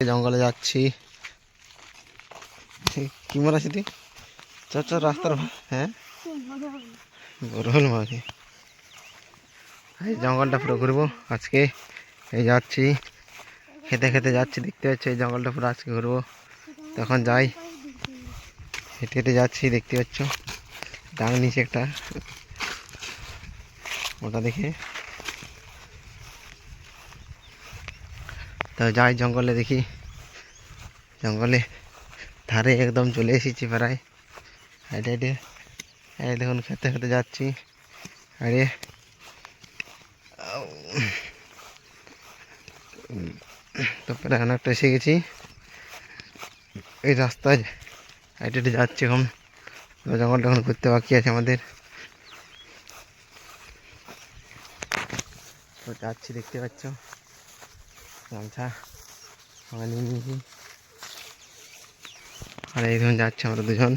জঙ্গলে যাচ্ছি। কি মনে আছে তুই? চ রাস্তার হ্যাঁ বরহল মাঝে এই জঙ্গলটা পুরো ঘুরবো আজকে। এই যাচ্ছি, খেতে খেতে যাচ্ছি, দেখতে পাচ্ছি এই জঙ্গলটা পুরো আজকে ঘুরবো। তখন যাই, হেঁটে হেঁটে যাচ্ছি, দেখতে পাচ্ছ ডাং নিচে একটা, ওটা দেখে তো যাই জঙ্গলে, দেখি জঙ্গলে ধারে একদম চলে এসেছি প্রায়। হেঁটে হেঁটে এই দেখুন খেতে খেতে যাচ্ছি। আরে তো প্রায় অনেকটা এসে গেছি। এই রাস্তায় হেঁটে হেঁটে যাচ্ছি এখন। জঙ্গলটা এখন ঘুরতে বাকি আছে আমাদের, তো যাচ্ছি, দেখতে পাচ্ছ গামছা আমরা নিয়ে নিয়েছি। আর এই ধরুন যাচ্ছে আমরা দুজন।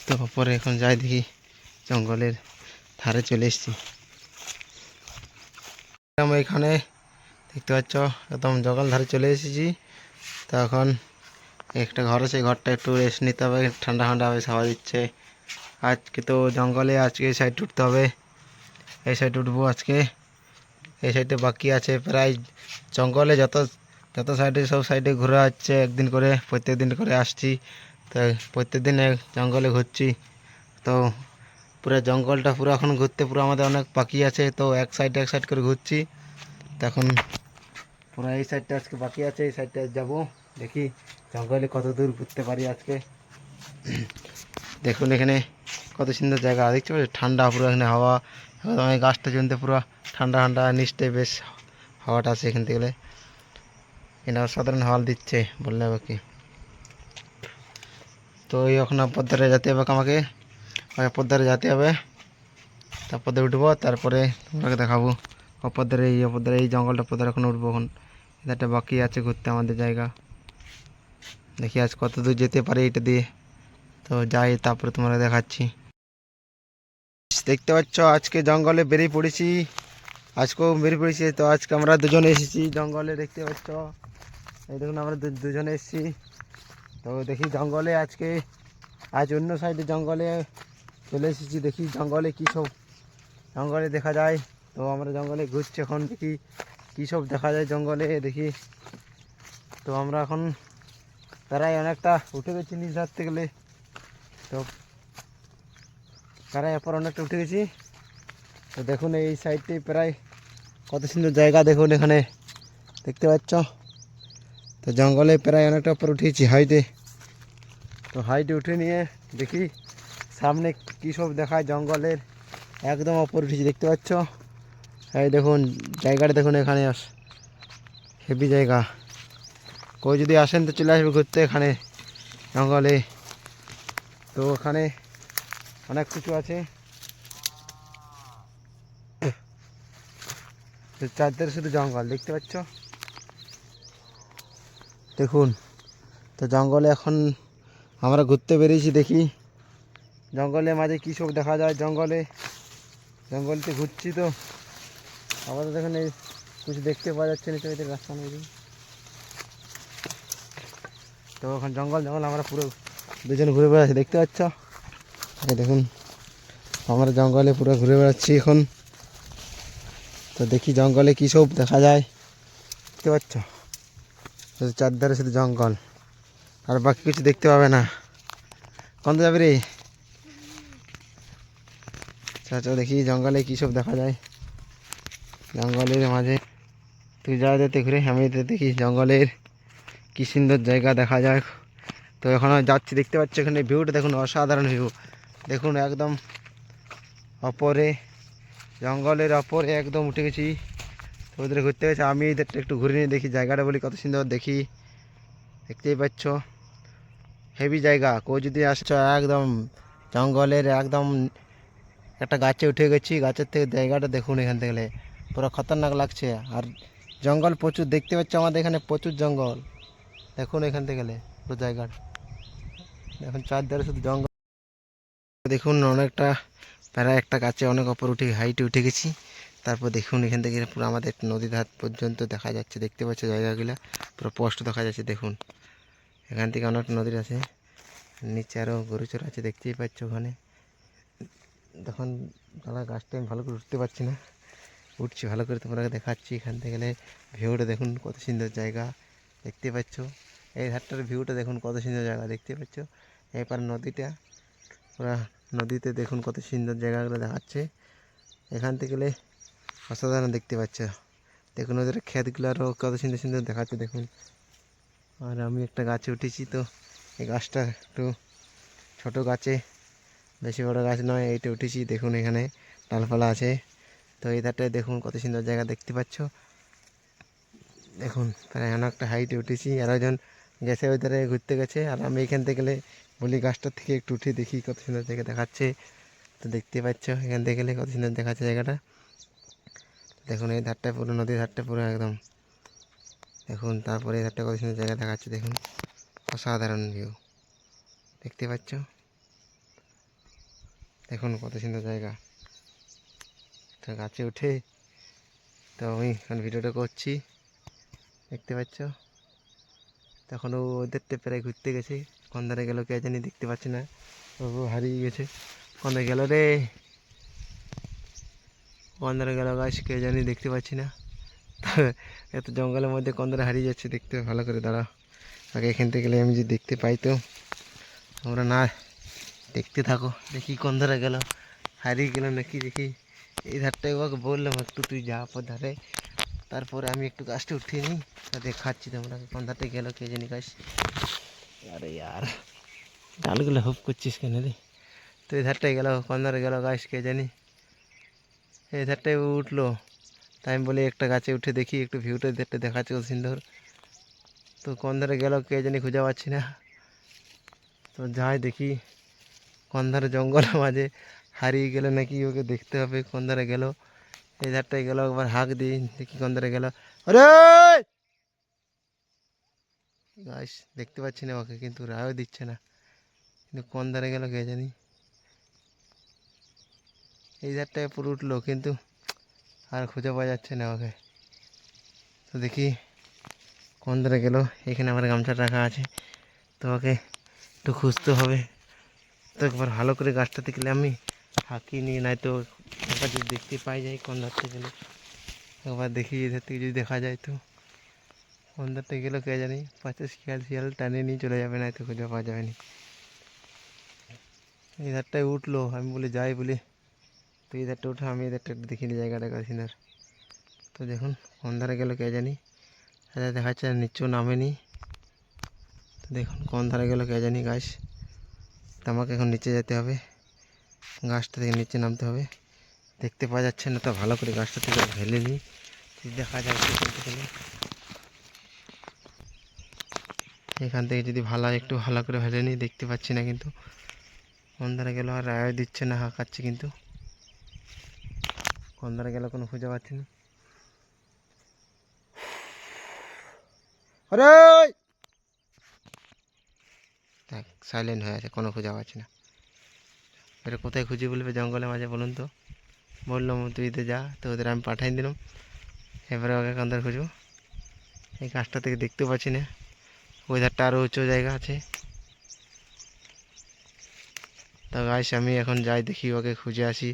তো পরে এখন যাই, দেখি জঙ্গলের ধারে চলে এসেছি। আমরা এখানে দেখতে পাচ্ছ একদম জঙ্গল ধারে চলে এসেছি। তো এখন একটা ঘর আছে, ঘরটা একটু রেস্ট নিতে হবে, ঠান্ডা ঠান্ডা হবে, হাওয়া দিচ্ছে। আজকে তো জঙ্গলে আজকে এই সাইড উঠতে হবে, এই সাইড উঠবো আজকে। এই সাইডে বাকি আছে প্রায়, জঙ্গলে যত যত সাইডে সব সাইডে ঘোরা হচ্ছে একদিন করে, প্রত্যেক দিন করে আসছি। তো প্রত্যেক দিন জঙ্গলে ঘুরছি। তো পুরো জঙ্গলটা পুরো এখন ঘুরতে পুরো আমাদের অনেক বাকি আছে। তো এক সাইড করে ঘুরছি। তখন পুরো এই সাইডটা আজকে বাকি আছে, এই সাইডটা যাব, দেখি জঙ্গলে কত দূর ঘুরতে পারি আজকে। দেখুন এখানে কত সুন্দর জায়গা দেখতে পাচ্ছি, ঠান্ডা পুরো এখানে হাওয়া, একদম এই গাছটা জমতে পুরো ঠান্ডা ঠান্ডা নিচটায় বেশ হাওয়াটা আছে এখান থেকে। এখানে অসাধারণ হাওয়া দিচ্ছে বললে হবে কি। তো এই এখন পদ্মারে যেতে হবে আমাকে, পদ্মারে যেতে হবে, তারপরে উঠবো, তারপরে তোমাকে দেখাবো অপদ্দারে এই জঙ্গলটা পদ্মার এখন উঠবো। এখন এটা বাকি আছে ঘুরতে আমাদের জায়গা, দেখি আজ কত দূর যেতে পারি এটা দিয়ে। তো যাই, তারপরে তোমরা দেখাচ্ছি। দেখতে পাচ্ছ আজকে জঙ্গলে বেরিয়ে পড়েছি, আজকেও বেরিয়ে পড়েছি। তো আজকে আমরা দুজনে এসেছি জঙ্গলে, দেখতে পাচ্ছ এই দেখুন আমরা দুজনে এসেছি। তো দেখি জঙ্গলে আজকে, আজ অন্য সাইডে জঙ্গলে চলে এসেছি, দেখি জঙ্গলে কী সব জঙ্গলে দেখা যায়। তো আমরা জঙ্গলে ঘুরছি এখন, দেখি কী সব দেখা যায় জঙ্গলে, দেখি। তো আমরা এখন প্রায় অনেকটা উঠে গেছি নিচ ধরতে গেলে, তো প্রায় এরপর অনেকটা উঠে গেছি। তো দেখুন এই সাইডটি প্রায় কত সুন্দর জায়গা, দেখুন এখানে দেখতে পাচ্ছ। তো জঙ্গলে প্রায় অনেকটা উপর উঠেছি হাইটে। তো হাইটে উঠে নিয়ে দেখি সামনে কী সব দেখায় জঙ্গলের, একদম উপর উঠেছি, দেখতে পাচ্ছ। এই দেখুন জায়গাটা, দেখুন এখানে হেভি জায়গা। কেউ যদি আসেন তো চলে আসবে ঘুরতে এখানে জঙ্গলে। তো ওখানে অনেক কিছু আছে, চারধারে শুধু জঙ্গল, দেখতে পাচ্ছ দেখুন। তো জঙ্গলে এখন আমরা ঘুরতে বেরিয়েছি, দেখি জঙ্গলের মাঝে কী সব দেখা যায়। জঙ্গলতে ঘুরছি, তো আমাদের এখানে কিছু দেখতে পাওয়া যাচ্ছে না, তো রাস্তা নেই। তো এখন জঙ্গল আমরা পুরো দুজন ঘুরে বেড়াচ্ছি, দেখতে পাচ্ছ। এই দেখুন আমরা জঙ্গলে পুরো ঘুরে বেড়াচ্ছি এখন। তো দেখি জঙ্গলে কী সব দেখা যায়, দেখতে পাচ্ছ। চারধারে শুধু জঙ্গল, আর বাকি কিছু দেখতে পাবে না। কোন যাবে রে? আচ্ছা দেখি জঙ্গলে কী সব দেখা যায় জঙ্গলের মাঝে। তুই যা যেতে ঘুরে, আমি দেখি জঙ্গলের কী সুন্দর জায়গা দেখা যায়। তো এখন যাচ্ছি, দেখতে পাচ্ছি এখানে ভিউটা দেখুন, অসাধারণ ভিউ দেখুন, একদম অপরে জঙ্গলের অপরে একদম উঠে গেছি। তো ওদের ঘুরতে গেছে, আমি এদেরটা একটু ঘুরে নিয়ে দেখি জায়গাটা, বলি কত সুন্দর দেখি, দেখতেই পাচ্ছ হেভি জায়গা। কেউ যদি আসছো একদম জঙ্গলের একদম একটা গাছে উঠে গেছি, গাছের থেকে জায়গাটা দেখুন, এখান থেকে পুরো খতরনাক লাগছে। আর জঙ্গল প্রচুর, দেখতে পাচ্ছ আমাদের এখানে প্রচুর জঙ্গল, দেখুন এখান থেকে গেলে পুরো জায়গাটা দেখুন, চারধারে শুধু জঙ্গল। দেখুন অনেকটা প্রায় একটা গাছে অনেক ওপর উঠে হাইটে উঠে গেছি। তারপর দেখুন এখান থেকে পুরো আমাদের নদীর ধার পর্যন্ত দেখা যাচ্ছে, দেখতে পাচ্ছ জায়গাগুলো পুরো স্পষ্ট দেখা যাচ্ছে। দেখুন এখান থেকে অনেক নদীর আছে, নিচে আরও গরু চর আছে দেখতেই পাচ্ছ ওখানে। তখন দাদা গাছটা আমি ভালো করে উঠতে পারছি না, উঠছি ভালো করে তোমরা দেখাচ্ছি। এখান থেকে গেলে ভিউটা দেখুন কত সুন্দর জায়গা দেখতে পাচ্ছ। এই ধারটার ভিউটা দেখুন কত সুন্দর জায়গা দেখতে পাচ্ছ। এবার নদীটা পুরা নদীতে দেখুন কত সুন্দর জায়গাগুলো দেখাচ্ছে। এখান থেকে গেলে অসাধারণ দেখতে পাচ্ছ। দেখুন ওদের ক্ষেতগুলো আরও কত সুন্দর সুন্দর দেখাচ্ছে দেখুন। আর আমি একটা গাছে উঠেছি, তো এই গাছটা একটু ছোট গাছে, বেশি বড় গাছ নয়, এইটা উঠেছি। দেখুন এখানে ডালপালা আছে। তো এই ধারটায় দেখুন কত সুন্দর জায়গা দেখতে পাচ্ছ। দেখুন প্রায় অনেকটা হাইটে উঠেছি, আর একজন গেছে ওই ধারে ঘুরতে গেছে, আর আমি এখান থেকে গেলে বলি গাছটার থেকে একটু উঠে দেখি কত সুন্দর জায়গা দেখাচ্ছে। তো দেখতে পাচ্ছ এখান থেকে গেলে কত সুন্দর দেখাচ্ছে জায়গাটা। দেখুন এই ধারটা পুরো নদীর ধারটা পুরো একদম দেখুন। তারপরে এই ধারটা কত সুন্দর জায়গা দেখাচ্ছে দেখুন, অসাধারণ ভিউ দেখতে পাচ্ছ। দেখুন কত সুন্দর জায়গা। তো গাছে উঠে তো আমি এখন ভিডিওটা করছি দেখতে পাচ্ছ। তখন ও ওদেরটা প্রায় ঘুরতে গেছে, কোন ধারে গেল কে জানি দেখতে পাচ্ছি না, ও হারিয়ে গেছে। কোন ধারে গেল রে, কোন ধারে গেল গাছ কে জানি দেখতে পাচ্ছি না। এত জঙ্গলের মধ্যে কোন ধারে হারিয়ে যাচ্ছে দেখতে, ভালো করে দাঁড়াও আগে এখান থেকে গেলে আমি যদি দেখতে পাই। তো তোমরা না দেখতে থাকো, দেখি কোন ধারে গেল, হারিয়ে গেল নাকি দেখি। এই ধারটায় ওকে বললাম একটু তুই যা পর ধারে, তারপরে আমি একটু গাছটা উঠিয়ে নিই, তা দেখাচ্ছি তোমরা কোন ধারটায় গেল কে জানি গাছ। আরে ইয়ার ডালগুলো হুপ করছিস কেন রে। তো এই ধারটায় গেল, কোন ধারে গেল গাছ কে জানি। এই ধারটায় ও উঠলো, তাই আমি বলি একটা গাছে উঠে দেখি একটু ভিউটা ধারটা দেখাচ্ছে কত সুন্দর। তো কোন ধারে গেল কে জানি খুঁজে পাচ্ছি না। তো যাই দেখি কোন ধারে জঙ্গলের মাঝে হারিয়ে গেলে নাকি, ওকে দেখতে হবে কোন ধারে গেল। এই ধারটায় গেল, একবার হাঁক দিই দেখি কোন ধারে গেল। আরে গাছ দেখতে পাচ্ছি না ওকে, কিন্তু রায়ও দিচ্ছে না, কিন্তু কোন ধারে গেল কে জানি। এই ধারটায় পুরো উঠলো, কিন্তু আর খুঁজে পাওয়া যাচ্ছে না ওকে। তো দেখি কোন ধারে গেল। এখানে আমার গামছা রাখা আছে, তো ওকে একটু খুঁজতে হবে। তো একবার ভালো করে গাছটাতে গেলে আমি হাঁকি নিয়ে, নাই তো একবার যদি দেখতে পাই যাই কোন ধারতে গেলে, একবার দেখি এধার থেকে যদি দেখা যায়। তো কোন ধারতে গেলো কে জানি, পাশে শিয়াল শিয়াল টানে নিয়ে চলে যাবে, নাই তো খুঁজে পাওয়া যাবে না। এই ধারটায় উঠলো, আমি বলি যাই বলি, তো এই ধারটা উঠে আমি এই ধারটা একটু দেখিনি জায়গাটা কাছিনার। তো দেখুন কোন ধারে গেলো কে জানি, দেখা যাচ্ছে নিচেও নামেনি। তো দেখুন কোন ধারে গেলো কে জানি গাছ। তো আমাকে এখন নিচে যেতে হবে, গাছটা থেকে নিচে নামতে হবে। দেখতে পাওয়া যাচ্ছে না, তো ভালো করে গাছটা থেকে ফেলে নিই, দেখা যায় বলতে গেলে। এখান থেকে যদি ভালো একটু ভালো করে ফেলে নিই, দেখতে পাচ্ছি না কিন্তু কোন ধারে গেল, আর রায় দিচ্ছে না, হাঁকাচ্ছে কিন্তু কোন ধারে গেল কোনো খুঁজে পাচ্ছি না। আরে দেখ সাইলেন্ট হয়ে আছে, কোনো খুঁজে পাচ্ছি না। এটা কোথায় খুঁজে বলবে জঙ্গলের মাঝে বলুন তো। বললাম তুই তো যা, তো ওদের আমি পাঠাই দিলাম, এবারে ওকে কোন ধারে খুঁজবো। এই গাছটা থেকে দেখতেও পাচ্ছি না, ওই ধারটা আরও উঁচু জায়গা আছে। তা গাছ আমি এখন যাই দেখি ওকে খুঁজে আসি